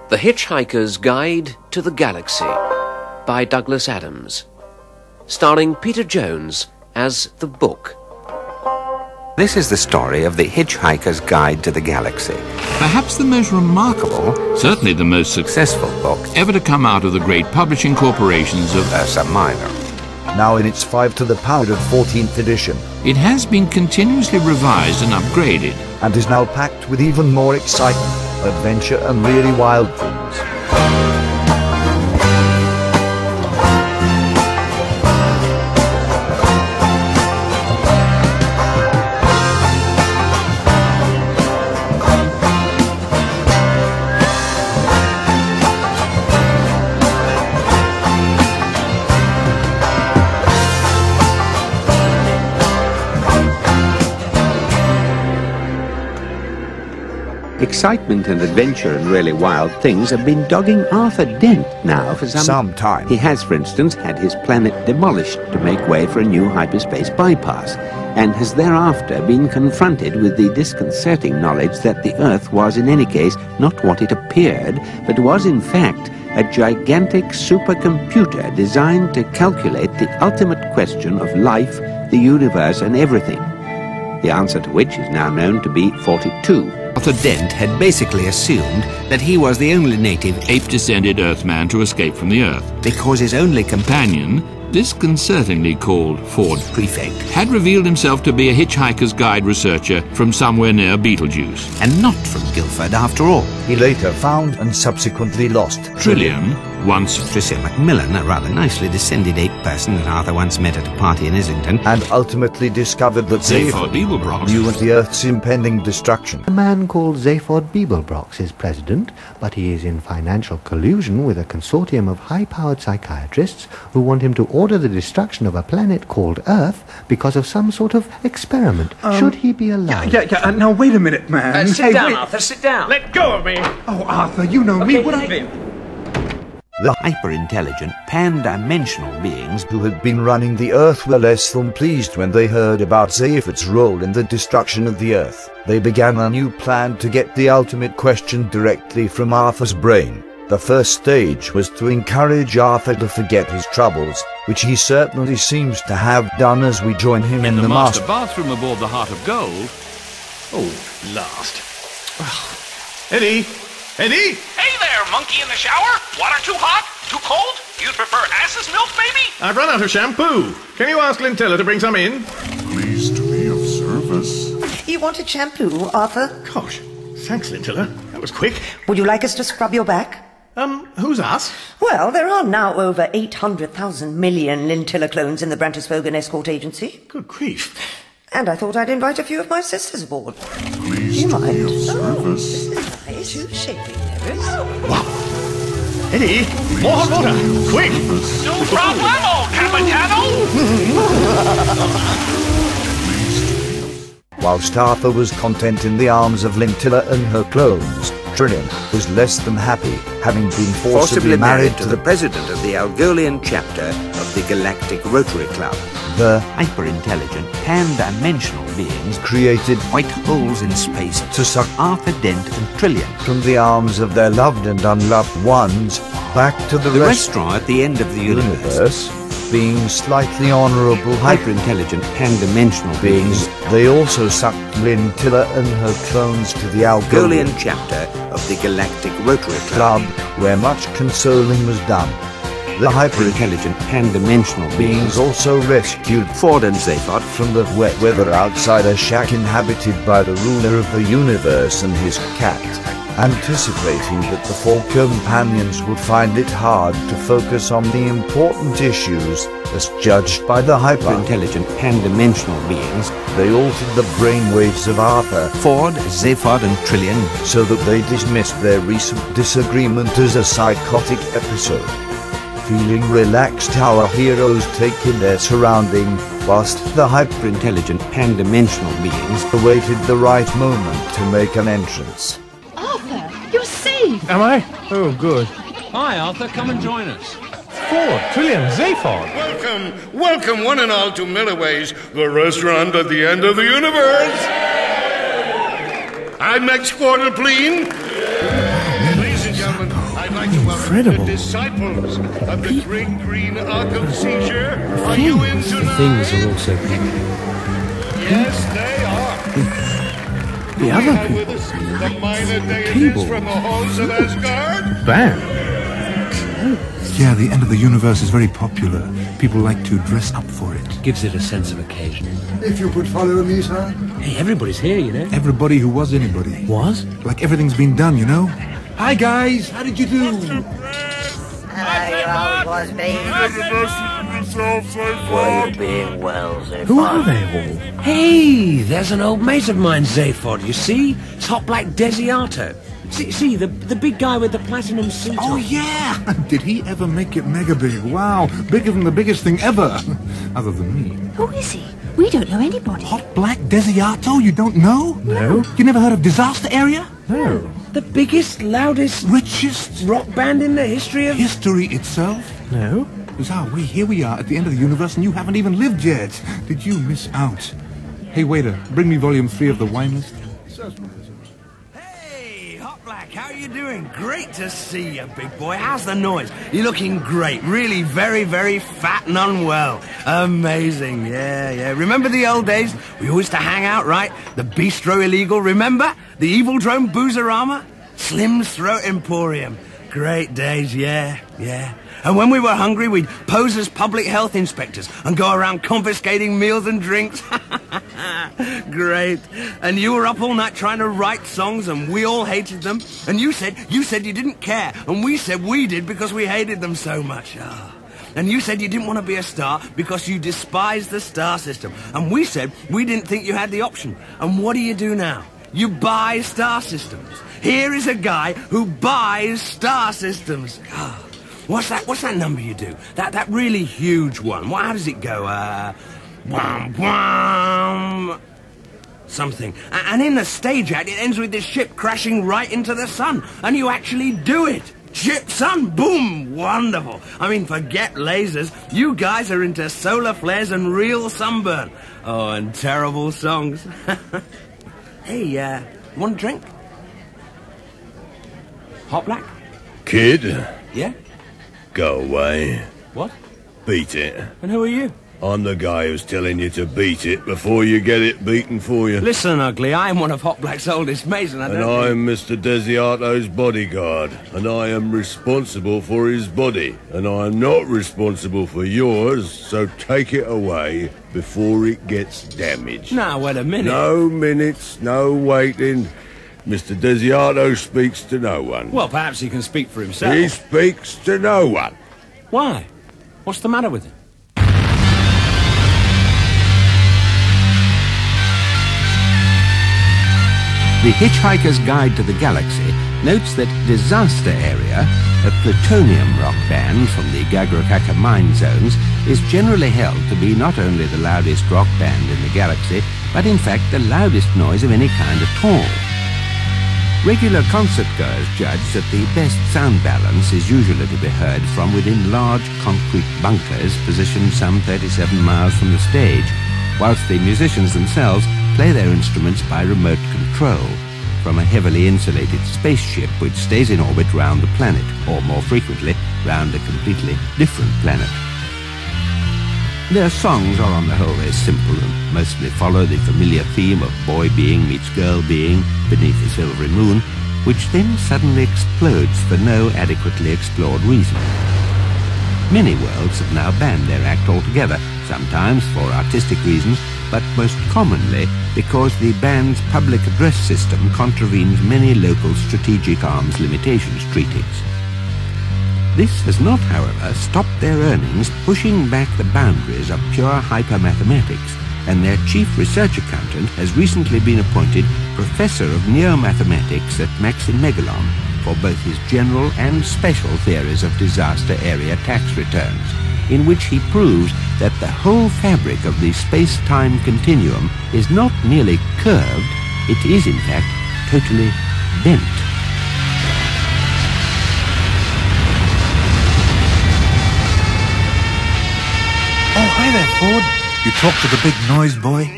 The Hitch-Hiker's Guide to the Galaxy by Douglas Adams, starring Peter Jones as the book. This is the story of the Hitch-Hiker's Guide to the Galaxy. Perhaps the most remarkable, certainly the most successful book ever to come out of the great publishing corporations of Ursa Minor. Now in its 5 to the power of 14th edition. It has been continuously revised and upgraded, And is now packed with even more excitement, adventure and really wild things. Excitement and adventure and really wild things have been dogging Arthur Dent now for some time. He has, for instance, had his planet demolished to make way for a new hyperspace bypass, and has thereafter been confronted with the disconcerting knowledge that the Earth was in any case not what it appeared, but was in fact a gigantic supercomputer designed to calculate the ultimate question of life, the universe and everything. The answer to which is now known to be 42. Arthur Dent had basically assumed that he was the only native ape-descended Earthman to escape from the Earth, because his only companion, disconcertingly called Ford Prefect, had revealed himself to be a Hitchhiker's Guide researcher from somewhere near Beetlejuice, and not from Guildford after all. He later found and subsequently lost Trillian, once Tricia Macmillan, a rather nicely descended ape person that Arthur once met at a party in Islington, and ultimately discovered that Zaphod Beeblebrox knew of the Earth's impending destruction. A man called Zaphod Beeblebrox is president, but he is in financial collusion with a consortium of high-powered psychiatrists who want him to order the destruction of a planet called Earth because of some sort of experiment. Should he be allowed? Yeah. Now, wait a minute, man. Sit down, Arthur, sit down. Let go of me. Oh, Arthur, you know me. What leave him. The hyper-intelligent, pan-dimensional beings who had been running the Earth were less than pleased when they heard about Zaphod's role in the destruction of the Earth. They began a new plan to get the ultimate question directly from Arthur's brain. The first stage was to encourage Arthur to forget his troubles, which he certainly seems to have done as we join him in the master bathroom aboard the Heart of Gold. Oh, last. Eddie! Eddie! Hey there, monkey in the shower! Water too hot? Too cold? You'd prefer ass's milk, maybe? I've run out of shampoo. Can you ask Lintella to bring some in? Pleased to be of service. You wanted shampoo, Arthur? Gosh, thanks, Lintella. That was quick. Would you like us to scrub your back? Who's us? Well, there are now over 800,000 million Lintilla clones in the Brantisfogan Escort Agency. Good grief. And I thought I'd invite a few of my sisters aboard. Pleased to be of service. This is nice. Who's shaping there is? Wow. Eddie, more hot water. Quick. No problemo, Capitano! Whilst Arthur was content in the arms of Lintilla and her clones, Trillian was less than happy, having been forcibly married to the president of the Algolian chapter of the Galactic Rotary Club. The hyper-intelligent, pan-dimensional beings created white holes in space to suck Arthur Dent and Trillian from the arms of their loved and unloved ones back to the restaurant at the end of the universe. Being slightly honourable hyper-intelligent, pan-dimensional beings, they also sucked Lintilla and her clones to the Algolian chapter of the Galactic Rotary Club, where much consoling was done. The hyper-intelligent, pan-dimensional beings also rescued Ford and Zaphod from the wet weather outside a shack inhabited by the ruler of the universe and his cat, anticipating that the four companions would find it hard to focus on the important issues as judged by the hyper-intelligent, pan-dimensional beings. They altered the brainwaves of Arthur, Ford, Zaphod and Trillian so that they dismissed their recent disagreement as a psychotic episode. Feeling relaxed, our heroes take in their surrounding, whilst the hyper-intelligent, pan-dimensional beings awaited the right moment to make an entrance. Arthur, you're safe! Am I? Oh, good. Hi, Arthur. Come and join us. Ford, Trillian, Zaphod. Welcome one and all to Millerway's, the restaurant at the end of the universe. I'm Max Quarterpleen. Ladies and gentlemen, like to welcome the disciples of the great green arc of seizure. Are you in tonight? Things are also Yes, they are. the other With us, the minor deities from the halls of Asgard. band. Yeah, the end of the universe is very popular. People like to dress up for it. Gives it a sense of occasion. If you could follow me, sir. Hey, everybody's here, you know. Everybody who was anybody. Was? Like everything's been done, you know? Hi, guys. How did you do? Well, you're being well, Zaphod. Who are they all? Hey, there's an old mate of mine, Zaphod, you see? Top Black Desiato. See, the big guy with the platinum suit Oh, on. yeah! Did he ever make it mega big? Wow, bigger than the biggest thing ever. Other than me. Who is he? We don't know anybody. Hot Black Desiato? You don't know? No. You never heard of Disaster Area? No. The biggest, loudest, richest rock band in the history of... History itself? No. Here we are at the end of the universe and you haven't even lived yet. Did you miss out? Hey, waiter, bring me volume 3 of the wine list. Hey, Hot Black, how are you doing? Great to see you, big boy. How's the noise? You're looking great. Really very, very fat and unwell. Amazing. Yeah. Remember the old days? We used to hang out, right? The Bistro Illegal, remember? The Evil Drone Boozerama? Slim's Throat Emporium. Great days, yeah. And when we were hungry, we'd pose as public health inspectors and go around confiscating meals and drinks. Great. And you were up all night trying to write songs and we all hated them. And you said you didn't care. And we said we did because we hated them so much. And you said you didn't want to be a star because you despised the star system. And we said we didn't think you had the option. And what do you do now? You buy star systems. Here is a guy who buys star systems. What's that number you do? That really huge one. How does it go? Wham, wham. Something. And in the stage act, it ends with this ship crashing right into the sun. And you actually do it. Ship, sun, boom. Wonderful. I mean, forget lasers. You guys are into solar flares and real sunburn. Oh, and terrible songs. Hey, want a drink? Hot Black? Kid? Yeah? Go away. What? Beat it. And who are you? I'm the guy who's telling you to beat it before you get it beaten for you. Listen, Ugly, I'm one of Hot Black's oldest mates, and I'm Mr. Desiato's bodyguard, and I am responsible for his body, and I'm not responsible for yours, so take it away before it gets damaged. Now, wait a minute. No minutes, no waiting. Mr. Desiato speaks to no one. Well, perhaps he can speak for himself. He speaks to no one. Why? What's the matter with him? The Hitchhiker's Guide to the Galaxy notes that Disaster Area, a plutonium rock band from the Gagrokaka mine zones, is generally held to be not only the loudest rock band in the galaxy, but in fact the loudest noise of any kind at all. Regular concert-goers judge that the best sound balance is usually to be heard from within large concrete bunkers positioned some 37 miles from the stage, whilst the musicians themselves play their instruments by remote control from a heavily insulated spaceship which stays in orbit round the planet, or more frequently, round a completely different planet. Their songs are on the whole very simple and mostly follow the familiar theme of boy being meets girl being beneath a silvery moon, which then suddenly explodes for no adequately explored reason. Many worlds have now banned their act altogether, sometimes for artistic reasons, but most commonly because the band's public address system contravenes many local strategic arms limitations treaties. This has not, however, stopped their earnings pushing back the boundaries of pure hypermathematics, and their chief research accountant has recently been appointed Professor of Neo-Mathematics at Maximegalon for both his general and special theories of disaster area tax returns, in which he proves that the whole fabric of the space-time continuum is not merely curved, it is in fact totally bent. Oh, hi there, Ford. You talked to the big noise boy?